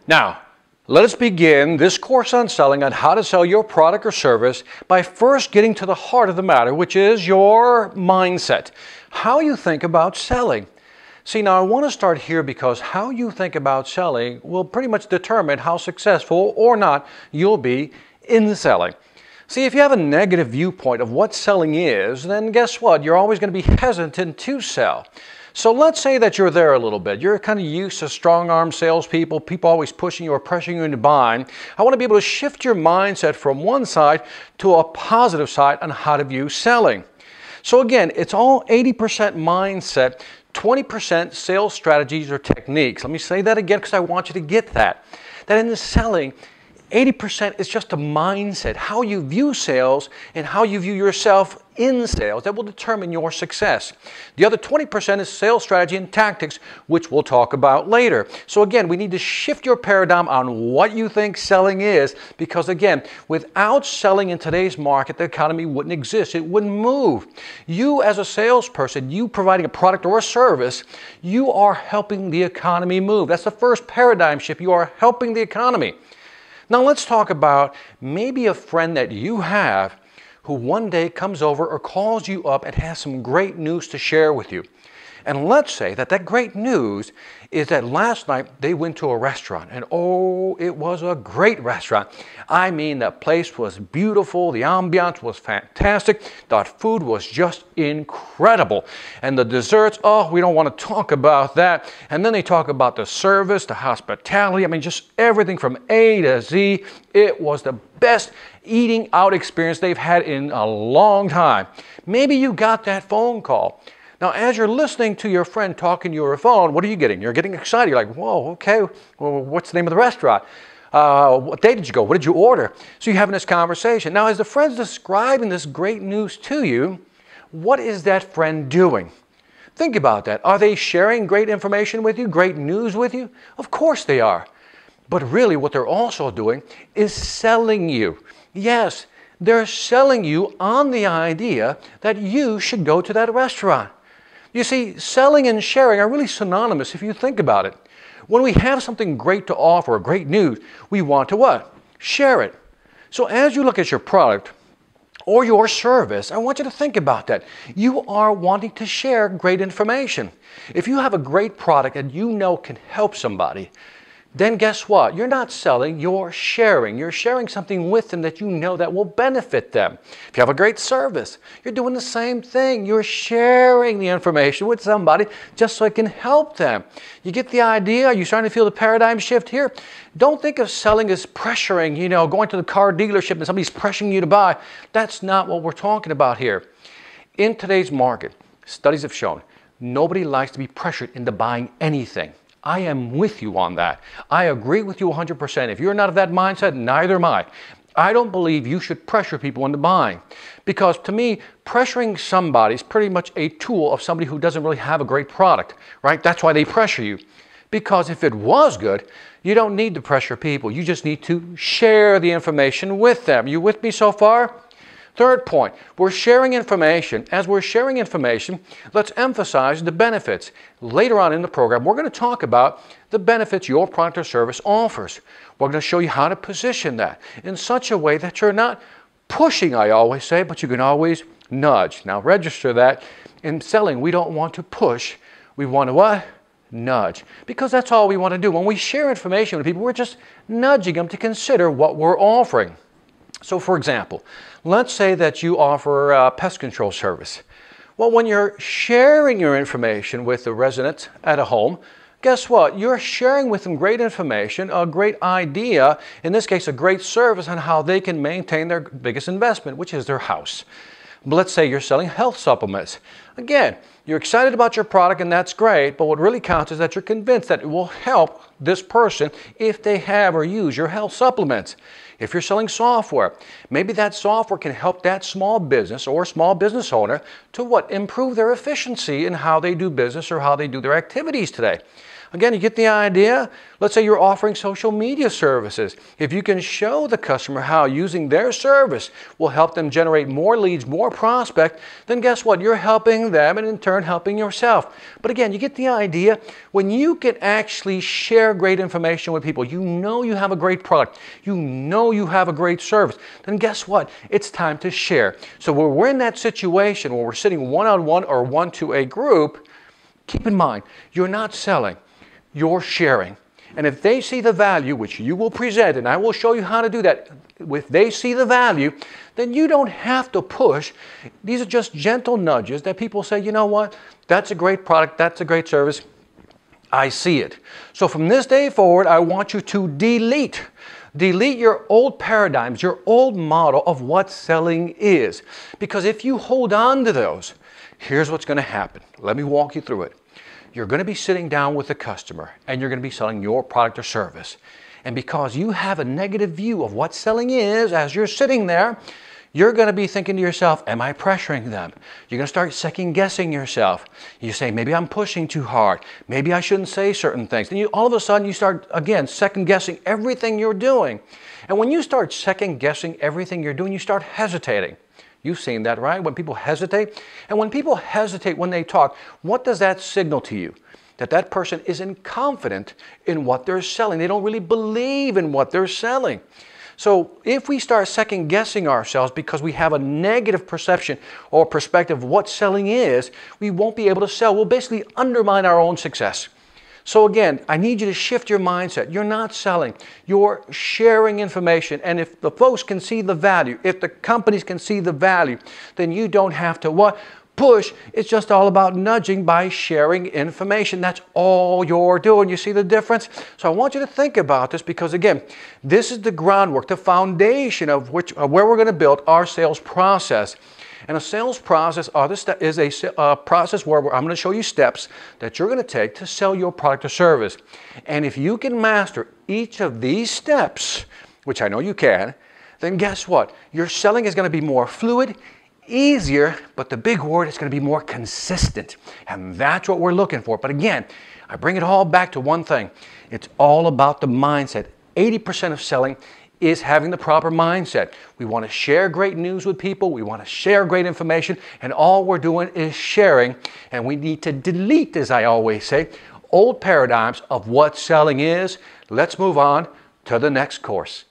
Now, let us begin this course on selling on how to sell your product or service by first getting to the heart of the matter, which is your mindset, how you think about selling. See, now I want to start here because how you think about selling will pretty much determine how successful or not you'll be in selling. See, if you have a negative viewpoint of what selling is, then guess what? You're always going to be hesitant to sell. So let's say that you're there a little bit. You're kind of used to strong-arm salespeople, people always pushing you or pressuring you into buying. I want to be able to shift your mindset from one side to a positive side on how to view selling. So again, it's all 80% mindset, 20% sales strategies or techniques. Let me say that again because I want you to get that. That in the selling, 80% is just a mindset, how you view sales and how you view yourself in sales that will determine your success. The other 20% is sales strategy and tactics, which we'll talk about later. So again, we need to shift your paradigm on what you think selling is because again, without selling in today's market, the economy wouldn't exist. It wouldn't move. You as a salesperson, you providing a product or a service, you are helping the economy move. That's the first paradigm shift. You are helping the economy. Now let's talk about maybe a friend that you have who one day comes over or calls you up and has some great news to share with you. And let's say that that great news is that last night they went to a restaurant and oh, it was a great restaurant. I mean, the place was beautiful, the ambiance was fantastic, the food was just incredible. And the desserts, oh, we don't want to talk about that. And then they talk about the service, the hospitality, I mean, just everything from A to Z. It was the best eating out experience they've had in a long time. Maybe you got that phone call. Now, as you're listening to your friend talking to your phone, what are you getting? You're getting excited. You're like, whoa, okay, well, what's the name of the restaurant? What day did you go? What did you order? So you're having this conversation. Now, as the friend's describing this great news to you, what is that friend doing? Think about that. Are they sharing great information with you, great news with you? Of course they are. But really what they're also doing is selling you. Yes, they're selling you on the idea that you should go to that restaurant. You see, selling and sharing are really synonymous if you think about it. When we have something great to offer, great news, we want to what? Share it. So as you look at your product or your service, I want you to think about that. You are wanting to share great information. If you have a great product that you know can help somebody, then guess what? You're not selling, you're sharing. You're sharing something with them that you know that will benefit them. If you have a great service, you're doing the same thing. You're sharing the information with somebody just so it can help them. You get the idea? Are you starting to feel the paradigm shift here? Don't think of selling as pressuring, going to the car dealership and somebody's pressuring you to buy. That's not what we're talking about here. In today's market, studies have shown nobody likes to be pressured into buying anything. I am with you on that. I agree with you 100%. If you're not of that mindset, neither am I. I don't believe you should pressure people into buying because to me, pressuring somebody is pretty much a tool of somebody who doesn't really have a great product, right? That's why they pressure you. Because if it was good, you don't need to pressure people. You just need to share the information with them. You with me so far? Third point, we're sharing information. As we're sharing information, let's emphasize the benefits. Later on in the program, we're going to talk about the benefits your product or service offers. We're going to show you how to position that in such a way that you're not pushing, I always say, but you can always nudge. Now register that. In selling, we don't want to push. We want to what? Nudge. Because that's all we want to do. When we share information with people, we're just nudging them to consider what we're offering. So for example, let's say that you offer a pest control service. Well, when you're sharing your information with the residents at a home, guess what? You're sharing with them great information, a great idea, in this case a great service on how they can maintain their biggest investment, which is their house. But let's say you're selling health supplements. Again, you're excited about your product and that's great, but what really counts is that you're convinced that it will help this person if they have or use your health supplements. If you're selling software, maybe that software can help that small business or small business owner to what? Improve their efficiency in how they do business or how they do their activities today. Again, you get the idea? Let's say you're offering social media services. If you can show the customer how using their service will help them generate more leads, more prospect, then guess what? You're helping them and in turn helping yourself. But again, you get the idea? When you can actually share great information with people, you know you have a great product, you know you have a great service, then guess what? It's time to share. So when we're in that situation where we're sitting one-on-one or one-to-a group, keep in mind, you're not selling, you're sharing. And if they see the value, which you will present, and I will show you how to do that, if they see the value, then you don't have to push. These are just gentle nudges that people say, you know what, that's a great product, that's a great service, I see it. So from this day forward, I want you to delete your old paradigms, your old model of what selling is. Because if you hold on to those, here's what's going to happen. Let me walk you through it. You're going to be sitting down with the customer and you're going to be selling your product or service. And because you have a negative view of what selling is as you're sitting there, you're going to be thinking to yourself, am I pressuring them? You're going to start second guessing yourself. You say, maybe I'm pushing too hard. Maybe I shouldn't say certain things. Then all of a sudden you start, again, second guessing everything you're doing. And when you start second guessing everything you're doing, you start hesitating. You've seen that, right? When people hesitate. And when people hesitate when they talk, what does that signal to you? That person isn't confident in what they're selling. They don't really believe in what they're selling. So if we start second guessing ourselves because we have a negative perception or perspective of what selling is, we won't be able to sell. We'll basically undermine our own success. So again, I need you to shift your mindset. You're not selling, you're sharing information. And if the folks can see the value, if the companies can see the value, then you don't have to what? Push. It's just all about nudging by sharing information. That's all you're doing. You see the difference? So I want you to think about this because again, this is the groundwork, the foundation of where we're going to build our sales process. And a sales process is a process where I'm going to show you steps that you're going to take to sell your product or service. And if you can master each of these steps, which I know you can, then guess what? Your selling is going to be more fluid, easier, but the big word is going to be more consistent. And that's what we're looking for. But again, I bring it all back to one thing. It's all about the mindset. 80% of selling is having the proper mindset. We want to share great news with people. We want to share great information. And all we're doing is sharing. And we need to delete, as I always say, old paradigms of what selling is. Let's move on to the next course.